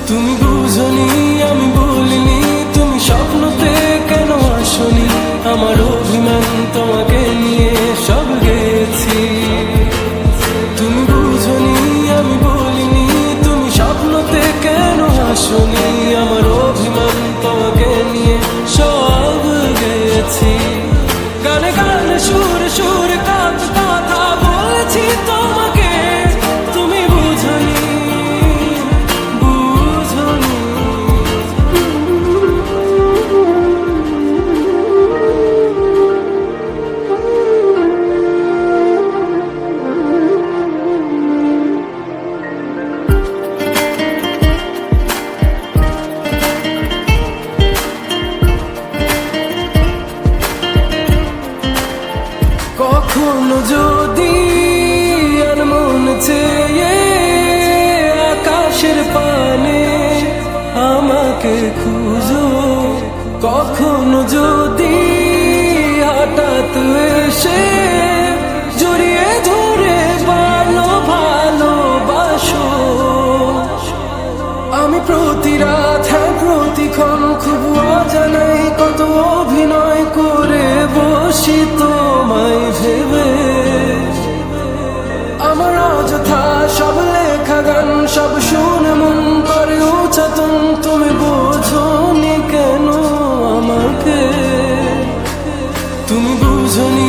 তুমি বুঝনি আমি বলিনি, তুমি স্বপ্নতে কেন আসনি, আমার অভিমান তোমাকে নিয়ে সব গেছি। তুমি বুঝনি আমি বলিনি, তুমি স্বপ্নতে কেন আসনি, আমার অভিমান তোমাকে নিয়ে সব গেছি। গানে গানে সুরে সুরে কত কথা বলেছি তোমাকে, তুমি বুঝনি। কখনো যদি আর মন চেয়ে আকাশের পানে আমাকে খুঁজো, কখনো যদি হঠাৎ এসে জড়িয়ে ধরে ভালোবাসো, আমি প্রতি রাত প্রতিক্ষণ খুব অজানাই কত অভিনয় করে বসি তোমায় ভেবে। আমার অযথা সব লেখা গান সব শুনে মন করে উচ্চাতন, তুমি বোঝনি কেন আমাকে, তুমি বুঝনি